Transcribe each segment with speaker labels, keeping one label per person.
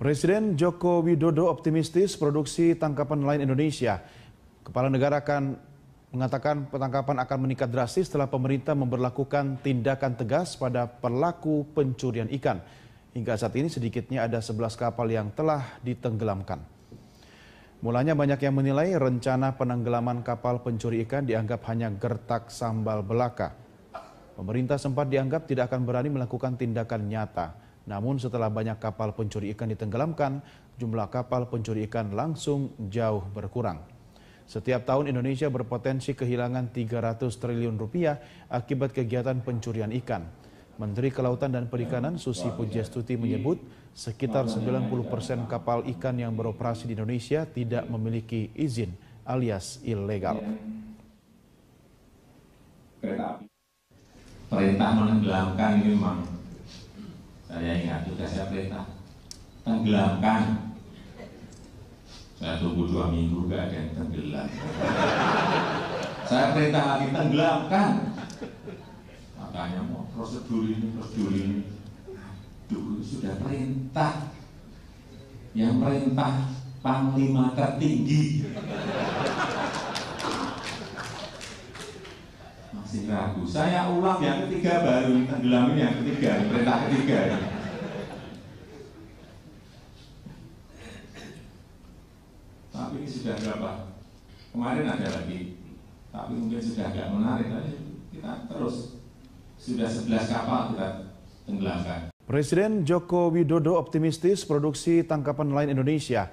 Speaker 1: Presiden Joko Widodo optimistis produksi tangkapan nelayan Indonesia. Kepala negara akan mengatakan penangkapan akan meningkat drastis setelah pemerintah memberlakukan tindakan tegas pada pelaku pencurian ikan. Hingga saat ini sedikitnya ada 11 kapal yang telah ditenggelamkan. Mulanya banyak yang menilai rencana penenggelaman kapal pencuri ikan dianggap hanya gertak sambal belaka. Pemerintah sempat dianggap tidak akan berani melakukan tindakan nyata. Namun setelah banyak kapal pencuri ikan ditenggelamkan, jumlah kapal pencuri ikan langsung jauh berkurang. Setiap tahun Indonesia berpotensi kehilangan 300 triliun rupiah akibat kegiatan pencurian ikan. Menteri Kelautan dan Perikanan Susi Pujiastuti menyebut sekitar 90% kapal ikan yang beroperasi di Indonesia tidak memiliki izin alias ilegal.
Speaker 2: Perintah menenggelamkan ini memang saya ingat juga saya perintah tenggelamkan. Saya tunggu 2 minggu gak ada yang tenggelam. Saya perintah lagi tenggelamkan. Makanya mau prosedur ini. Aduh, sudah perintah. Yang perintah panglima tertinggi. Masih ragu. Saya ulang yang ketiga baru tenggelamin yang ketiga, perintah ketiga. Tapi ini sudah berapa? Kemarin ada lagi. Tapi mungkin sudah agak menarik. Kita terus. Sudah 11 kapal kita tenggelamkan.
Speaker 1: Presiden Joko Widodo optimistis produksi tangkapan nelayan Indonesia.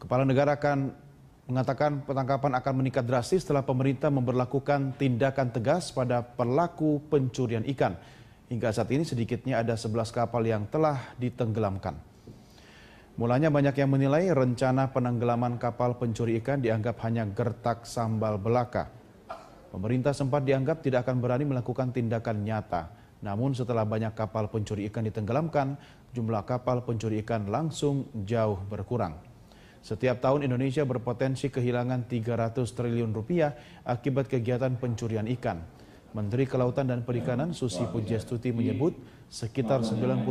Speaker 1: Kepala negara akan mengatakan penangkapan akan meningkat drastis setelah pemerintah memberlakukan tindakan tegas pada pelaku pencurian ikan. Hingga saat ini sedikitnya ada 11 kapal yang telah ditenggelamkan. Mulanya banyak yang menilai rencana penenggelaman kapal pencuri ikan dianggap hanya gertak sambal belaka. Pemerintah sempat dianggap tidak akan berani melakukan tindakan nyata. Namun setelah banyak kapal pencuri ikan ditenggelamkan, jumlah kapal pencuri ikan langsung jauh berkurang. Setiap tahun Indonesia berpotensi kehilangan 300 triliun rupiah akibat kegiatan pencurian ikan. Menteri Kelautan dan Perikanan Susi Pujiastuti menyebut sekitar 90%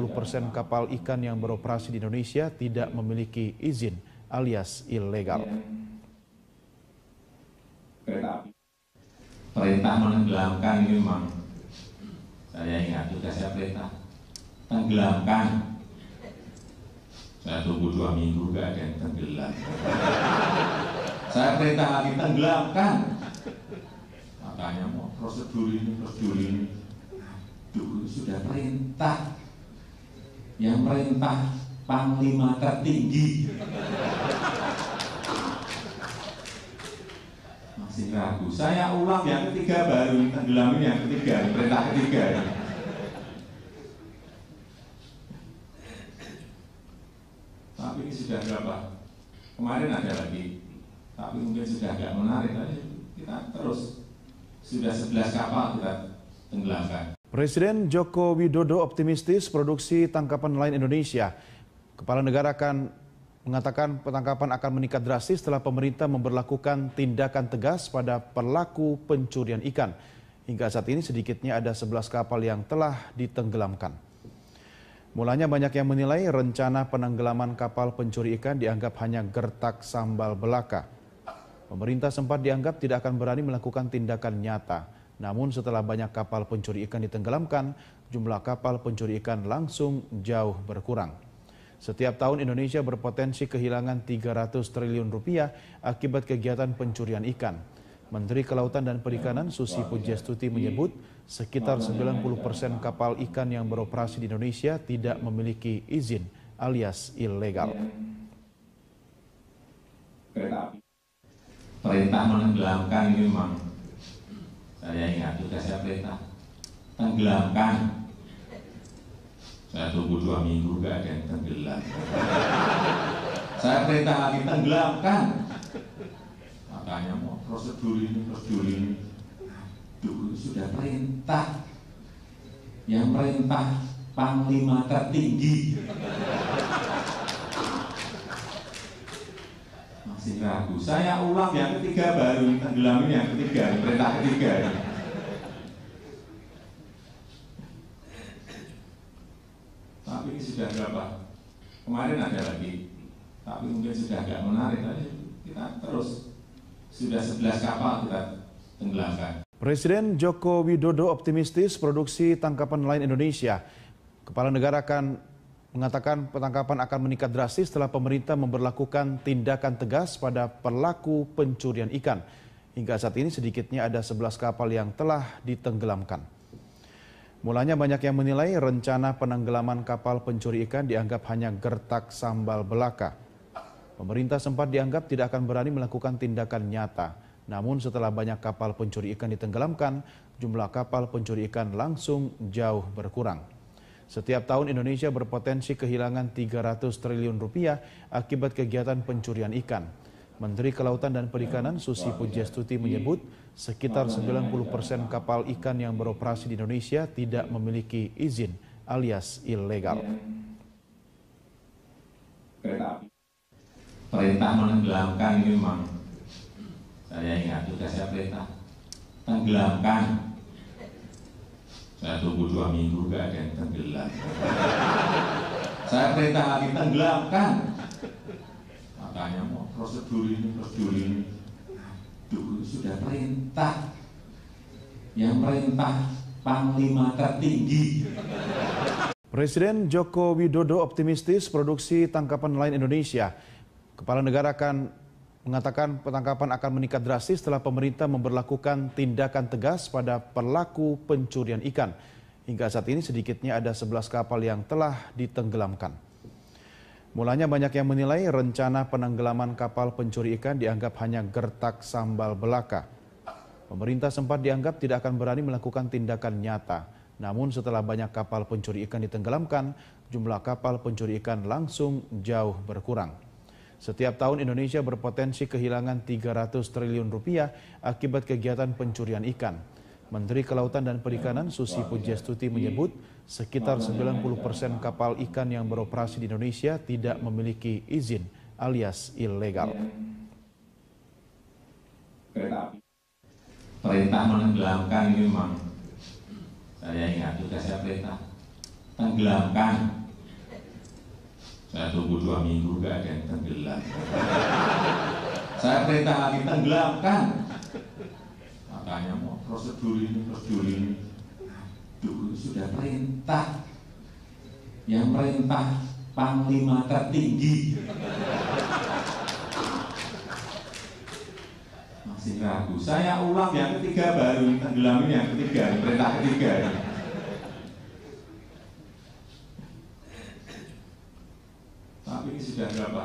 Speaker 1: kapal ikan yang beroperasi di Indonesia tidak memiliki izin alias ilegal.
Speaker 2: Perintah menenggelamkan ini memang saya ingat juga saya perintah tenggelamkan. Saya tunggu 2 minggu gak ada yang tenggelam. Saya perintah lagi tenggelamkan. Makanya mau prosedur ini. Aduh, sudah perintah. Yang perintah panglima tertinggi. Masih ragu. Saya ulang yang ketiga baru tenggelamin yang ketiga, perintah ketiga. Tapi ini sudah berapa? Kemarin ada lagi. Tapi mungkin sudah agak menarik. Kita terus. Sudah 11 kapal kita tenggelamkan.
Speaker 1: Presiden Joko Widodo optimistis produksi tangkapan nelayan Indonesia. Kepala negara akan mengatakan penangkapan akan meningkat drastis setelah pemerintah memberlakukan tindakan tegas pada pelaku pencurian ikan. Hingga saat ini sedikitnya ada 11 kapal yang telah ditenggelamkan. Mulanya banyak yang menilai rencana penenggelaman kapal pencuri ikan dianggap hanya gertak sambal belaka. Pemerintah sempat dianggap tidak akan berani melakukan tindakan nyata. Namun setelah banyak kapal pencuri ikan ditenggelamkan, jumlah kapal pencuri ikan langsung jauh berkurang. Setiap tahun Indonesia berpotensi kehilangan 300 triliun rupiah akibat kegiatan pencurian ikan. Menteri Kelautan dan Perikanan Susi Pujiastuti menyebut sekitar 90% kapal ikan yang beroperasi di Indonesia tidak memiliki izin alias ilegal.
Speaker 2: Perintah menenggelamkan ini memang saya ingat juga saya perintah tenggelamkan. Saya tunggu 2 minggu gak ada yang tenggelam. Saya perintah lagi tenggelamkan. Makanya mau prosedur ini. Aduh, sudah perintah. Yang perintah panglima tertinggi. Masih ragu. Saya ulang yang ketiga baru tenggelamin yang ketiga, perintah ketiga. Tapi ini sudah berapa? kemarin ada lagi, tapi mungkin sudah agak menarik, tapi kita terus, sudah 11 kapal kita tenggelamkan.
Speaker 1: Presiden Joko Widodo optimistis produksi tangkapan nelayan Indonesia. Kepala negara akan mengatakan penangkapan akan meningkat drastis setelah pemerintah memberlakukan tindakan tegas pada pelaku pencurian ikan. Hingga saat ini sedikitnya ada 11 kapal yang telah ditenggelamkan. Mulanya banyak yang menilai rencana penenggelaman kapal pencuri ikan dianggap hanya gertak sambal belaka. Pemerintah sempat dianggap tidak akan berani melakukan tindakan nyata. Namun setelah banyak kapal pencuri ikan ditenggelamkan, jumlah kapal pencuri ikan langsung jauh berkurang. Setiap tahun Indonesia berpotensi kehilangan 300 triliun rupiah akibat kegiatan pencurian ikan. Menteri Kelautan dan Perikanan Susi Pujiastuti menyebut sekitar 90% kapal ikan yang beroperasi di Indonesia tidak memiliki izin alias ilegal.
Speaker 2: Perintah menenggelamkan ini memang saya ingat juga saya perintah tenggelamkan. Saya tunggu 2 minggu gak ada yang tenggelam. Saya perintah lagi tenggelamkan. Makanya mau prosedur ini. Aduh, sudah perintah. Yang perintah Panglima tertinggi.
Speaker 1: Presiden Joko Widodo optimistis produksi tangkapan nelayan Indonesia. Kepala negara akan mengatakan penangkapan akan meningkat drastis setelah pemerintah memberlakukan tindakan tegas pada pelaku pencurian ikan. Hingga saat ini sedikitnya ada 11 kapal yang telah ditenggelamkan. Mulanya banyak yang menilai rencana penenggelaman kapal pencuri ikan dianggap hanya gertak sambal belaka. Pemerintah sempat dianggap tidak akan berani melakukan tindakan nyata. Namun setelah banyak kapal pencuri ikan ditenggelamkan, jumlah kapal pencuri ikan langsung jauh berkurang. Setiap tahun Indonesia berpotensi kehilangan 300 triliun rupiah akibat kegiatan pencurian ikan. Menteri Kelautan dan Perikanan Susi Pujiastuti menyebut sekitar 90% kapal ikan yang beroperasi di Indonesia tidak memiliki izin alias ilegal.
Speaker 2: Perintah menenggelamkan ini memang saya ingat juga saya perintah tenggelamkan. Saya tunggu 2 minggu gak ada yang tenggelam. Saya perintah lagi tenggelamkan. Makanya mau prosedur ini. Aduh, sudah perintah. Yang perintah Panglima tertinggi. Masih ragu. Saya ulang yang ketiga baru tenggelam ini yang ketiga, perintah ketiga ini. Tapi ini sudah berapa?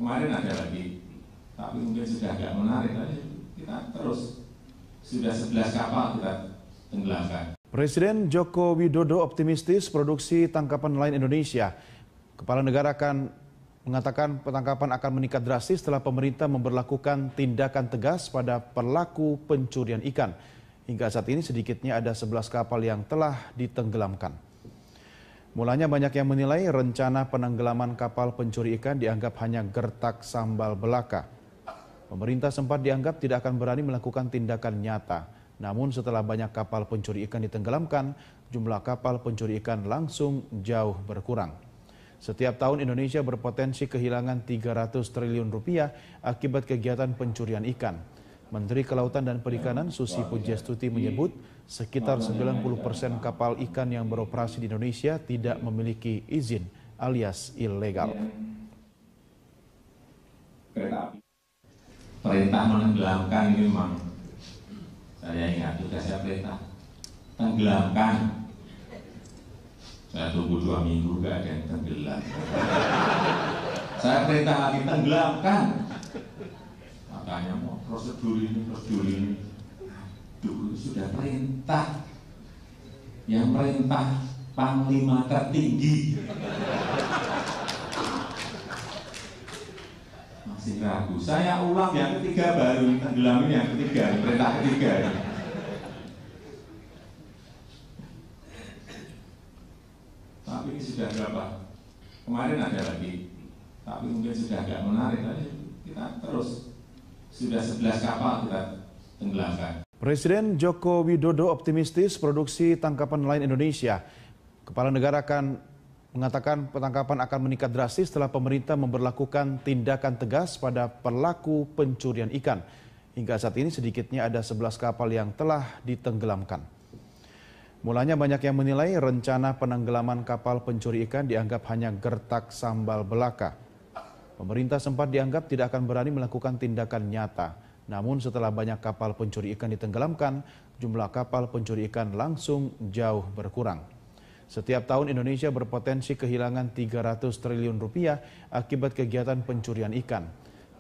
Speaker 2: Kemarin ada lagi, tapi mungkin sudah agak menarik. Tapi kita terus, sudah 11 kapal kita tenggelamkan.
Speaker 1: Presiden Joko Widodo optimistis produksi tangkapan nelayan Indonesia. Kepala negara akan mengatakan penangkapan akan meningkat drastis setelah pemerintah memberlakukan tindakan tegas pada pelaku pencurian ikan. Hingga saat ini sedikitnya ada 11 kapal yang telah ditenggelamkan. Mulanya banyak yang menilai rencana penenggelaman kapal pencuri ikan dianggap hanya gertak sambal belaka. Pemerintah sempat dianggap tidak akan berani melakukan tindakan nyata. Namun setelah banyak kapal pencuri ikan ditenggelamkan, jumlah kapal pencuri ikan langsung jauh berkurang. Setiap tahun Indonesia berpotensi kehilangan 300 triliun rupiah akibat kegiatan pencurian ikan. Menteri Kelautan dan Perikanan Susi Pujiastuti menyebut sekitar 90% kapal ikan yang beroperasi di Indonesia tidak memiliki izin alias ilegal.
Speaker 2: Perintah menenggelamkan ini memang saya ingat juga saya perintah tenggelamkan. Saya tunggu 2 minggu gak ada yang tenggelam. Saya perintah lagi tenggelamkan. Makanya mau prosedur ini. Aduh, sudah perintah. Yang perintah Panglima tertinggi. Masih ragu. Saya ulang yang ketiga baru tenggelam ini yang ketiga, perintah ketiga ini. Tapi ini sudah berapa? Kemarin ada lagi, tapi mungkin sudah agak menarik. Tapi kita terus, sudah 11 kapal kita tenggelamkan.
Speaker 1: Presiden Joko Widodo optimistis produksi tangkapan nelayan Indonesia. Kepala negara akan mengatakan penangkapan akan meningkat drastis setelah pemerintah memberlakukan tindakan tegas pada pelaku pencurian ikan. Hingga saat ini sedikitnya ada 11 kapal yang telah ditenggelamkan. Mulanya banyak yang menilai rencana penenggelaman kapal pencuri ikan dianggap hanya gertak sambal belaka. Pemerintah sempat dianggap tidak akan berani melakukan tindakan nyata. Namun setelah banyak kapal pencuri ikan ditenggelamkan, jumlah kapal pencuri ikan langsung jauh berkurang. Setiap tahun Indonesia berpotensi kehilangan 300 triliun rupiah akibat kegiatan pencurian ikan.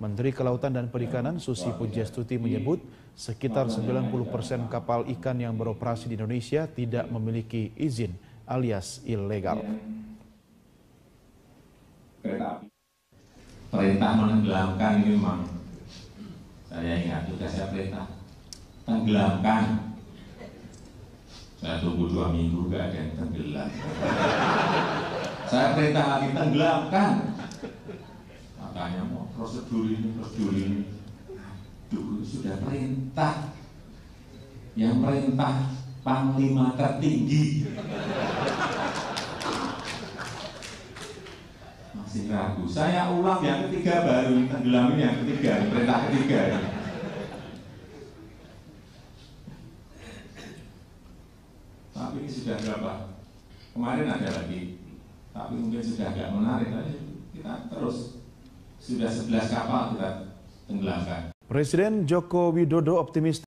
Speaker 1: Menteri Kelautan dan Perikanan Susi Pujiastuti menyebut sekitar 90% kapal ikan yang beroperasi di Indonesia tidak memiliki izin alias ilegal.
Speaker 2: Perintah menenggelamkan ini memang saya ingat juga saya perintah tenggelamkan. Saya tunggu 2 minggu gak ada yang tenggelam. Saya perintah lagi tenggelamkan. Makanya mau prosedur ini. Aduh, sudah perintah. Yang perintah Panglima tertinggi. Masih ragu. Saya ulang yang ketiga baru tenggelamin yang ketiga, perintah ketiga. Tapi ini sudah berapa? Kemarin ada lagi, tapi mungkin sudah agak menarik. Kita terus sudah 11 kapal kita tenggelamkan.
Speaker 1: Presiden Joko Widodo optimis